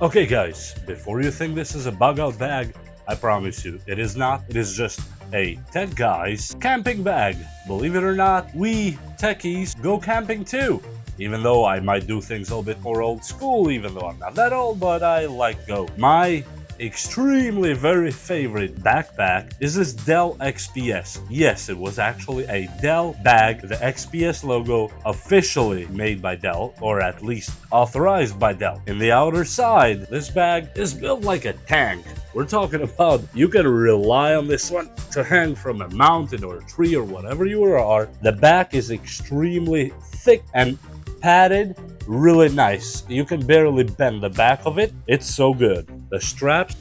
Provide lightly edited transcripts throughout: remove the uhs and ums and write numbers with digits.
Okay guys, before you think this is a bug out bag, I promise you, it is not. It is just a tech guy's camping bag. Believe it or not, we techies go camping too. Even though I might do things a little bit more old school, even though I'm not that old, but I like go. My extremely very favorite backpack is this DELL XPS. Yes, it was actually a DELL bag, the XPS logo officially made by DELL, or at least authorized by DELL. In the outer side, this bag is built like a tank. We're talking about you can rely on this one to hang from a mountain or a tree or whatever you are. The back is extremely thick and padded, really nice. You can barely bend the back of it. It's so good. The straps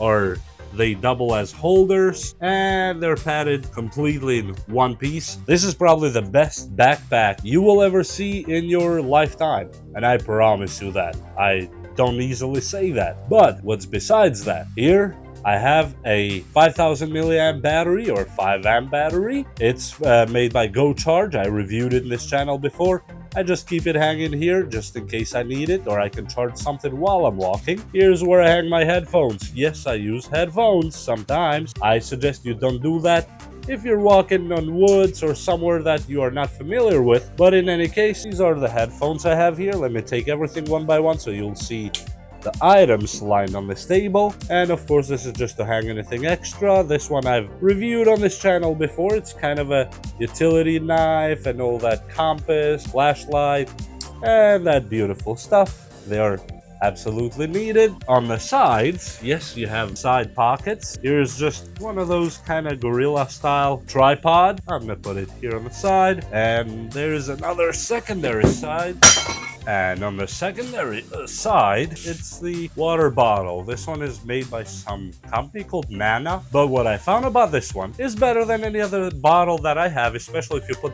they double as holders and they're padded completely in one piece. This is probably the best backpack you will ever see in your lifetime, and I promise you that. I don't easily say that. But what's besides that? Here I have a 5000 milliamp battery or 5 amp battery. It's made by Go Charge. I reviewed it in this channel before. I just keep it hanging here just in case I need it, or I can charge something while I'm walking. Here's where I hang my headphones. Yes, I use headphones sometimes. I suggest you don't do that if you're walking on woods or somewhere that you are not familiar with. But in any case, these are the headphones I have here. Let me take everything one by one so you'll see the items lined on this table. And of course, this is just to hang anything extra. This one I've reviewed on this channel before. It's kind of a utility knife and all that, compass, flashlight, and that beautiful stuff. They are absolutely needed. On the sides, yes, you have side pockets. Here's just one of those kind of gorilla style tripod. I'm gonna put it here on the side, and there's another secondary side. And on the secondary side, it's the water bottle. This one is made by some company called Nana. But what I found about this one is better than any other bottle that I have, especially if you put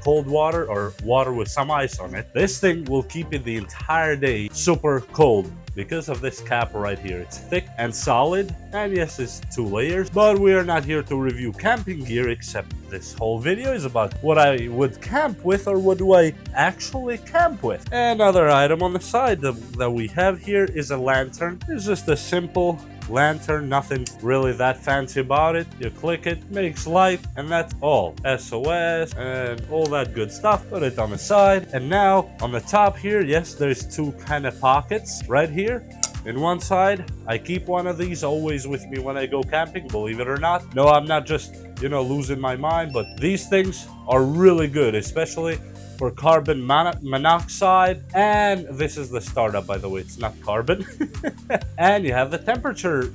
cold water or water with some ice on it. This thing will keep it the entire day super cold because of this cap right here. It's thick and solid, and yes, it's 2 layers, but we are not here to review camping gear, except this whole video is about what I would camp with, or what do I actually camp with. Another item on the side that we have here is a lantern. It's just a simple lantern, nothing really that fancy about it. You click it, makes light, and that's all. SOS and all that good stuff. Put it on the side, and now on the top here, yes, there's 2 kind of pockets right here. In one side, I keep one of these always with me when I go camping, believe it or not. No, I'm not just, losing my mind, but these things are really good, especially for carbon monoxide. And this is the startup, by the way, it's not carbon. And you have the temperature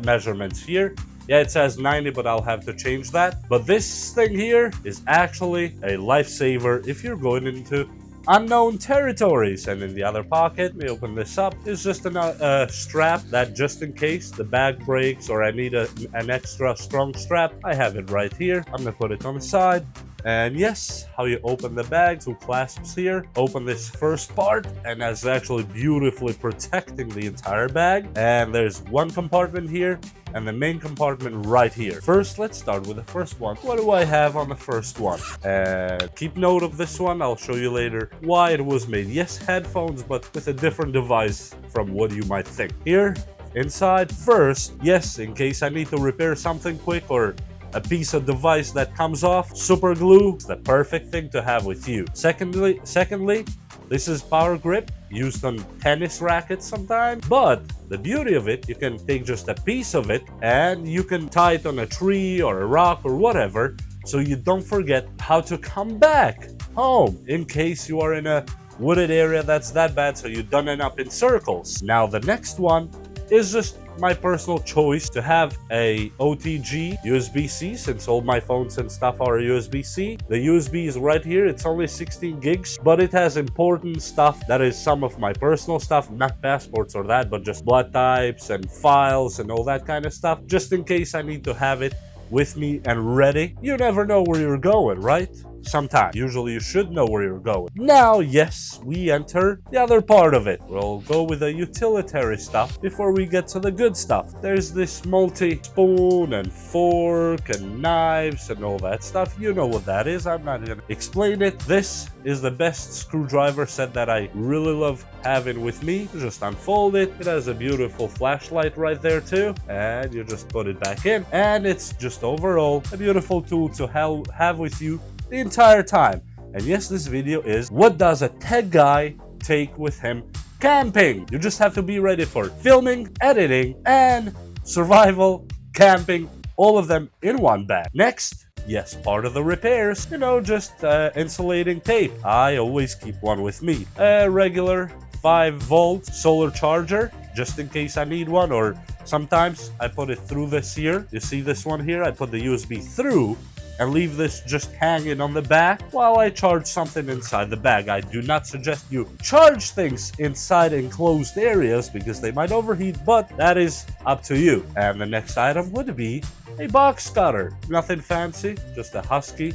measurements here. Yeah, it says 90, but I'll have to change that. But this thing here is actually a lifesaver if you're going into unknown territories. And in the other pocket, let me open this up, is just a strap that just in case the bag breaks or I need an extra strong strap, I have it right here. I'm gonna put it on the side. And yes, how you open the bag, 2 clasps here. Open this first part, and that's actually beautifully protecting the entire bag. And there's 1 compartment here, and the main compartment right here. First, let's start with the first one. What do I have on the first one? Keep note of this one. I'll show you later why it was made. Yes, headphones, but with a different device from what you might think. Here, inside, first, yes, in case I need to repair something quick or a piece of device that comes off, super glue is the perfect thing to have with you. Secondly, this is power grip, used on tennis rackets sometimes. But the beauty of it, you can take just a piece of it and you can tie it on a tree or a rock or whatever, so you don't forget how to come back home in case you are in a wooded area that's that bad, so you don't end up in circles. Now the next one is just my personal choice to have a OTG USB-C, since all my phones and stuff are USB-C. The USB is right here. It's only 16 gigs, but it has important stuff that is some of my personal stuff, not passports or that, but just blood types and files and all that kind of stuff, just in case I need to have it with me and ready. You never know where you're going, right? sometimes. Usually you should know where you're going. Now, yes, we enter the other part of it. We'll go with the utilitarian stuff before we get to the good stuff. There's this multi-spoon and fork and knives and all that stuff. You know what that is. I'm not gonna explain it. This is the best screwdriver set that I really love having with me. You just unfold it. It has a beautiful flashlight right there too, and you just put it back in, and it's just overall a beautiful tool to have with you the entire time. And yes, this video is what does a tech guy take with him camping. You just have to be ready for filming, editing, and survival, camping, all of them in one bag. Next, yes, part of the repairs, you know, just insulating tape. I always keep one with me. A regular 5-volt solar charger, just in case I need one, or sometimes I put it through this here. You see this one here? I put the USB through and leave this just hanging on the back while I charge something inside the bag. I do not suggest you charge things inside enclosed areas because they might overheat, but that is up to you. And the next item would be a box cutter. Nothing fancy, just a husky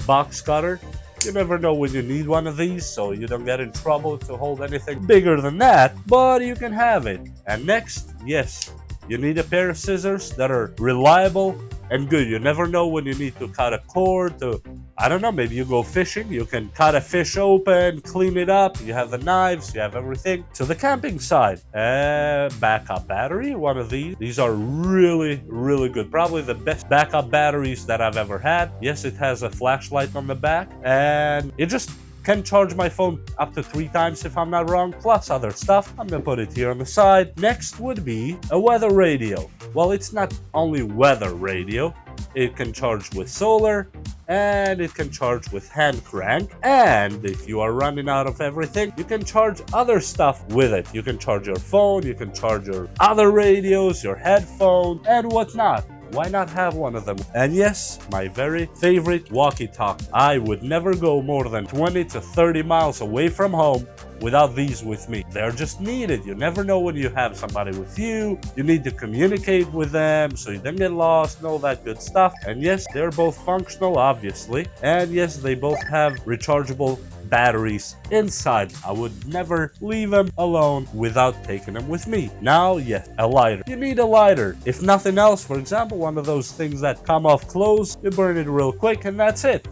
box cutter. You never know when you need one of these, so you don't get in trouble to hold anything bigger than that, but you can have it. And next, yes, you need a pair of scissors that are reliable and good. You never know when you need to cut a cord to, I don't know, maybe you go fishing, you can cut a fish open, clean it up, you have the knives, you have everything. To the camping side, backup battery, one of these. These are really, really good. Probably the best backup batteries that I've ever had. Yes, it has a flashlight on the back, and it just can charge my phone up to 3 times if I'm not wrong, plus other stuff. I'm gonna put it here on the side. Next would be a weather radio. Well, it's not only weather radio. It can charge with solar, and it can charge with hand crank. And if you are running out of everything, you can charge other stuff with it. You can charge your phone, you can charge your other radios, your headphone, and whatnot. Why not have one of them? And yes, my very favorite walkie-talkie. I would never go more than 20 to 30 miles away from home without these with me. They're just needed. You never know when you have somebody with you. You need to communicate with them so you don't get lost and all that good stuff. And yes, they're both functional, obviously. And yes, they both have rechargeable batteries inside. I would never leave them alone without taking them with me. Now, yes, a lighter. You need a lighter. If nothing else, for example, one of those things that come off clothes, you burn it real quick and that's it.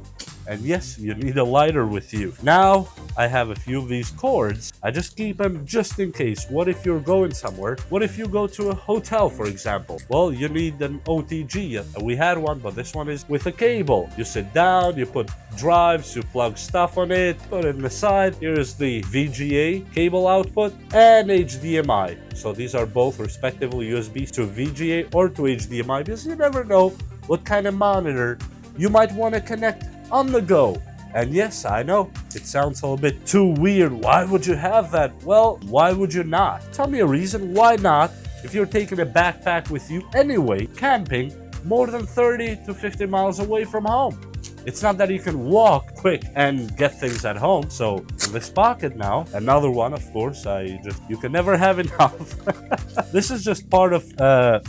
And yes, you need a lighter with you. Now, I have a few of these cords. I just keep them just in case. What if you're going somewhere? What if you go to a hotel, for example? Well, you need an OTG. We had one, but this one is with a cable. You sit down, you put drives, you plug stuff on it, put it in the side. Here's the VGA cable output and HDMI. So these are both respectively USB to VGA or to HDMI, because you never know what kind of monitor you might want to connect on the go. And yes, I know it sounds a little bit too weird. Why would you have that? Well, why would you not? Tell me a reason why not. If you're taking a backpack with you anyway, camping more than 30 to 50 miles away from home. It's not that you can walk quick and get things at home. So in this pocket now, another one, of course, you can never have enough. This is just part of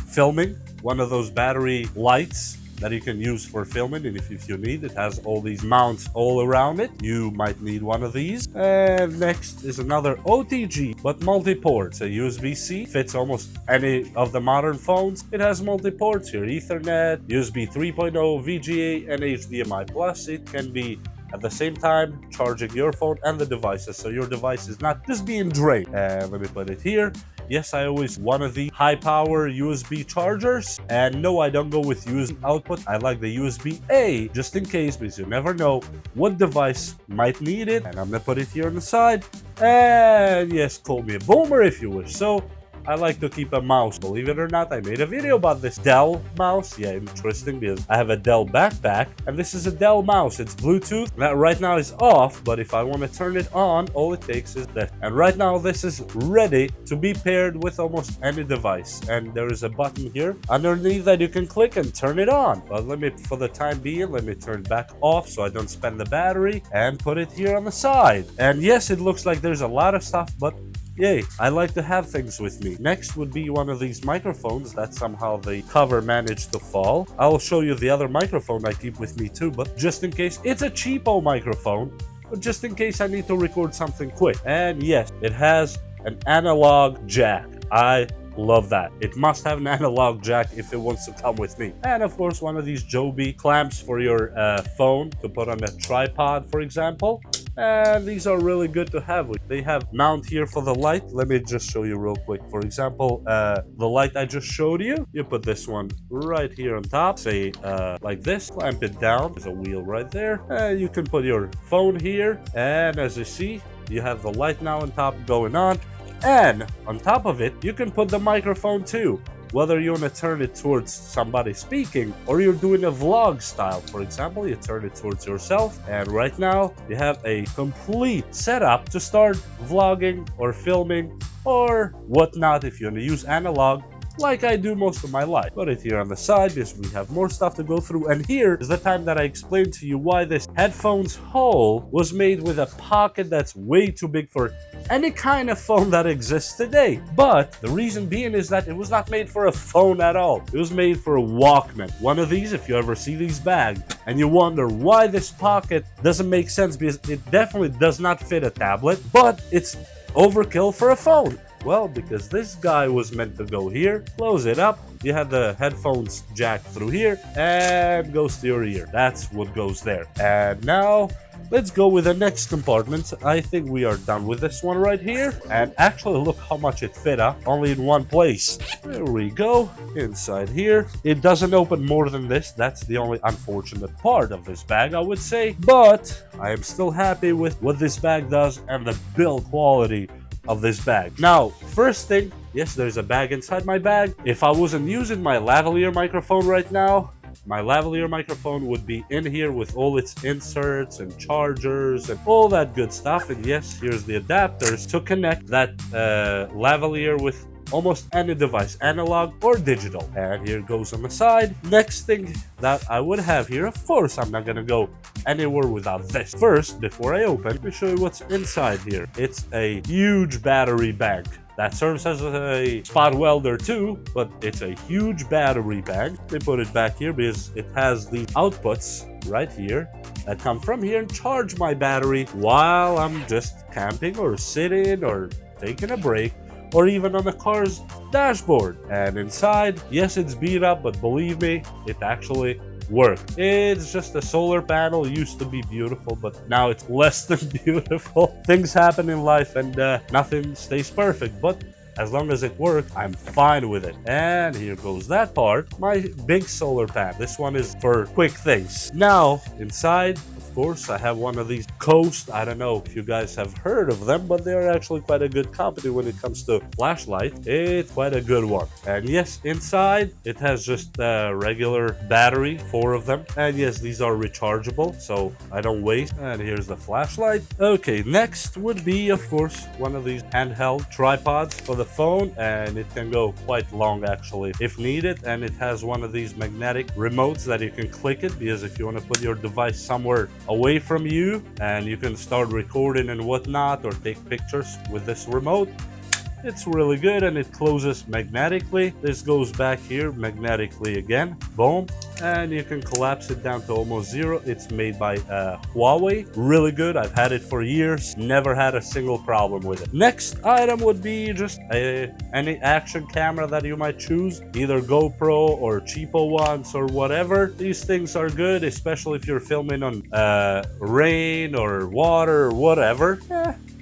filming, one of those battery lights that you can use for filming, and if you need, it has all these mounts all around it. You might need one of these. And next is another OTG, but multi-ports. A USB-C fits almost any of the modern phones. It has multi-ports here: Ethernet, USB 3.0, VGA, and HDMI. Plus, it can be at the same time charging your phone and the devices, so your device is not just being drained. And let me put it here. Yes, I always one of the high power USB chargers, and no, I don't go with USB output. I like the USB-A just in case, because you never know what device might need it. And I'm gonna put it here on the side. And yes, call me a boomer if you wish. So I like to keep a mouse. Believe it or not, I made a video about this DELL mouse. Yeah, interesting, because I have a DELL backpack, and this is a DELL mouse. It's Bluetooth. That right now is off, but if I want to turn it on, all it takes is that. And right now, this is ready to be paired with almost any device. And there is a button here underneath that you can click and turn it on. But let me, for the time being, let me turn it back off so I don't spend the battery, and put it here on the side. And yes, it looks like there's a lot of stuff, but Yay, I like to have things with me. Next would be one of these microphones that somehow the cover managed to fall. I'll show you the other microphone I keep with me too, but just in case, it's a cheapo microphone, but just in case I need to record something quick. And yes, it has an analog jack. I love that. It must have an analog jack if it wants to come with me. And of course, one of these Joby clamps for your phone to put on a tripod, for example. And these are really good to have. They have mount here for the light. Let me just show you real quick. For example, the light I just showed you, you put this one right here on top, say like this, clamp it down. There's a wheel right there. You can put your phone here. And as you see, you have the light now on top going on. And on top of it, you can put the microphone too. Whether you want to turn it towards somebody speaking or you're doing a vlog style, for example, you turn it towards yourself. And right now you have a complete setup to start vlogging or filming or whatnot if you want to use analog, like I do most of my life. Put it here on the side because we have more stuff to go through. And here is the time that I explained to you why this headphones hole was made with a pocket that's way too big for any kind of phone that exists today. But the reason being is that it was not made for a phone at all. It was made for a Walkman. One of these, if you ever see these bags and you wonder why this pocket doesn't make sense, because it definitely does not fit a tablet, but it's overkill for a phone. Well, because this guy was meant to go here, close it up, you have the headphones jack through here, and goes to your ear. That's what goes there. And now, let's go with the next compartment. I think we are done with this one right here. And actually, look how much it fit up, only in one place. There we go, inside here. It doesn't open more than this. That's the only unfortunate part of this bag, I would say. But I am still happy with what this bag does and the build quality of this bag. Now, first thing, yes, there's a bag inside my bag. If I wasn't using my lavalier microphone right now, my lavalier microphone would be in here with all its inserts and chargers and all that good stuff. And yes, here's the adapters to connect that lavalier with almost any device, analog or digital. And here goes on the side. Next thing that I would have here, of course, I'm not gonna go anywhere without this. First, before I open, let me show you what's inside here. It's a huge battery bank that serves as a spot welder too, but it's a huge battery bank. Let me put it back here because it has the outputs right here that come from here and charge my battery while I'm just camping or sitting or taking a break, or even on the car's dashboard. And inside, yes, it's beat up, but believe me, it actually works. It's just a solar panel. It used to be beautiful, but now it's less than beautiful. Things happen in life and nothing stays perfect, but as long as it works, I'm fine with it. And here goes that part, my big solar panel. This one is for quick things. Now, inside, of course, I have one of these Coast. I don't know if you guys have heard of them, but they're actually quite a good company when it comes to flashlight. It's quite a good one. And yes, inside, it has just a regular battery, 4 of them. And yes, these are rechargeable, so I don't waste. And here's the flashlight. Okay, next would be, of course, one of these handheld tripods for the phone, and it can go quite long actually if needed. And it has one of these magnetic remotes that you can click it, because if you want to put your device somewhere away from you and you can start recording and whatnot or take pictures with this remote, it's really good. And it closes magnetically. This goes back here magnetically again, boom, and you can collapse it down to almost zero. It's made by Huawei, really good. I've had it for years, never had a single problem with it. Next item would be just any action camera that you might choose, either GoPro or cheapo ones or whatever. These things are good, especially if you're filming on rain or water or whatever.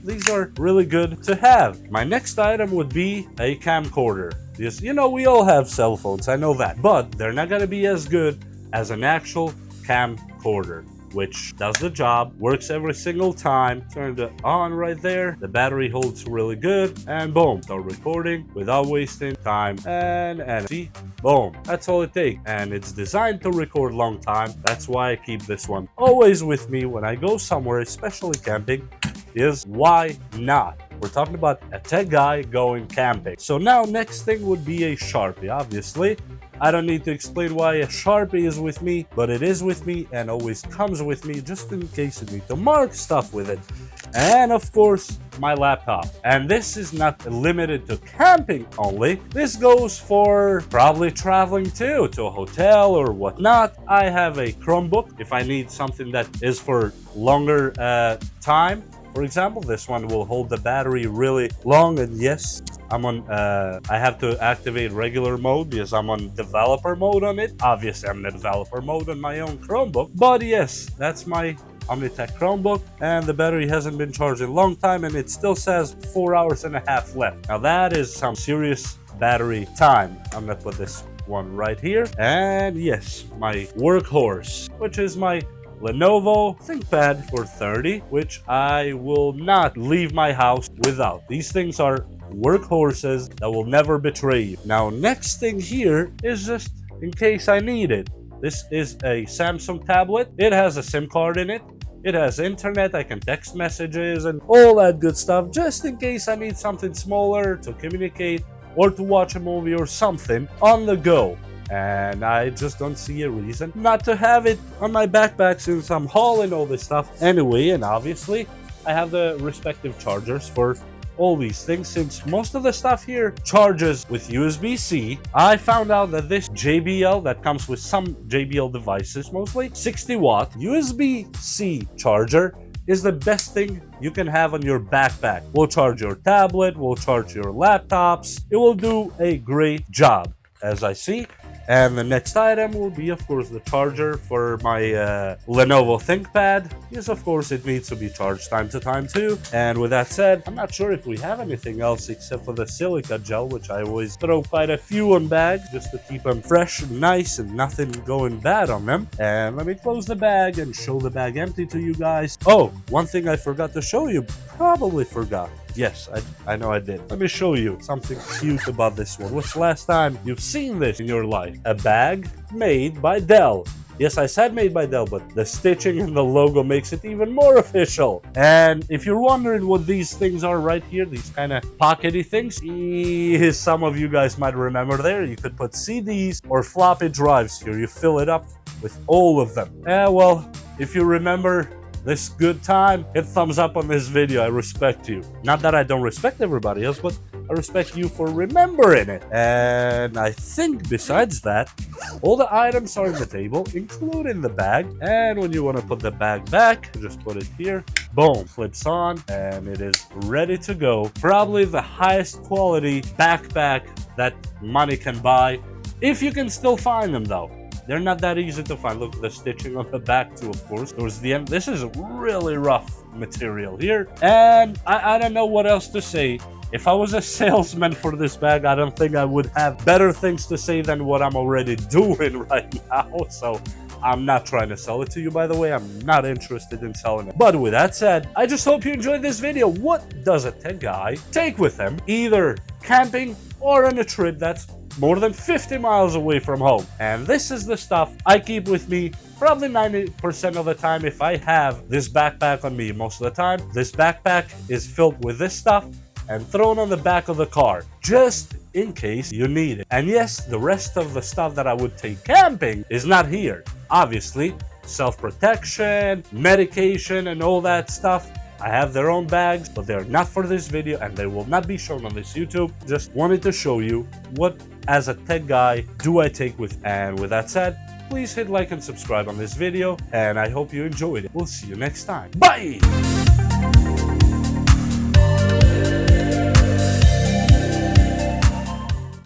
These are really good to have. My next item would be a camcorder. Because, you know, we all have cell phones, I know that. But they're not gonna be as good as an actual camcorder, which does the job, works every single time. Turn it on right there. The battery holds really good. And boom, start recording without wasting time. And see, boom, that's all it takes. And it's designed to record long time. That's why I keep this one always with me when I go somewhere, especially camping. Is why not? We're talking about a tech guy going camping. So now next thing would be a Sharpie, obviously. I don't need to explain why a Sharpie is with me, but it is with me and always comes with me just in case you need to mark stuff with it. And of course, my laptop. And this is not limited to camping only. This goes for probably traveling too, to a hotel or whatnot. I have a Chromebook if I need something that is for longer time. For example, this one will hold the battery really long, and yes, I'm on, I have to activate regular mode because I'm on developer mode on it. Obviously, I'm in developer mode on my own Chromebook, but yes, that's my Omnitech Chromebook, and the battery hasn't been charged in a long time, and it still says 4 hours and a half left. Now that is some serious battery time. I'm gonna put this one right here, and yes, my workhorse, which is my Lenovo ThinkPad for 30, which I will not leave my house without. These things are workhorses that will never betray you. Now, next thing here is just in case I need it. This is a Samsung tablet. It has a SIM card in it. It has internet, I can text messages and all that good stuff, just in case I need something smaller to communicate or to watch a movie or something on the go. And I just don't see a reason not to have it on my backpack since I'm hauling all this stuff anyway. And obviously, I have the respective chargers for all these things, since most of the stuff here charges with USB-C. I found out that this JBL that comes with some JBL devices, mostly 60-watt USB-C charger, is the best thing you can have on your backpack. Will charge your tablet, will charge your laptops. It will do a great job, as I see. And the next item will be, of course, the charger for my Lenovo ThinkPad, because, of course, it needs to be charged time to time, too. And with that said, I'm not sure if we have anything else except for the silica gel, which I always throw quite a few on bags just to keep them fresh and nice and nothing going bad on them. And let me close the bag and show the bag empty to you guys. Oh, one thing I forgot to show you, probably forgot. Yes, I know I did. Let me show you something cute about this one. What's the last time you've seen this in your life? A bag made by DELL. Yes, I said made by DELL, but the stitching and the logo makes it even more official. And if you're wondering what these things are right here, these kind of pockety things, some of you guys might remember there, you could put CDs or floppy drives here. You fill it up with all of them. Well, if you remember this good time, hit thumbs up on this video. I respect you. Not that I don't respect everybody else, but I respect you for remembering it. And I think besides that, all the items are in the table, including the bag. And when you want to put the bag back, just put it here. Boom, flips on, and it is ready to go. Probably the highest quality backpack that money can buy, if you can still find them though. They're not that easy to find. Look at the stitching on the back too, of course. Towards the end, this is really rough material here. And I don't know what else to say. If I was a salesman for this bag, I don't think I would have better things to say than what I'm already doing right now. So I'm not trying to sell it to you, by the way. I'm not interested in selling it. But with that said, I just hope you enjoyed this video. What does a tech guy take with him, either camping or on a trip that's more than 50 miles away from home? And this is the stuff I keep with me probably 90% of the time if I have this backpack on me. Most of the time, this backpack is filled with this stuff and thrown on the back of the car, just in case you need it. And yes, the rest of the stuff that I would take camping is not here. Obviously, self-protection, medication, and all that stuff, I have their own bags, but they're not for this video and they will not be shown on this YouTube. Just wanted to show you what, as a tech guy, do I take with. And with that said, please hit like and subscribe on this video, and I hope you enjoyed it. We'll see you next time. Bye!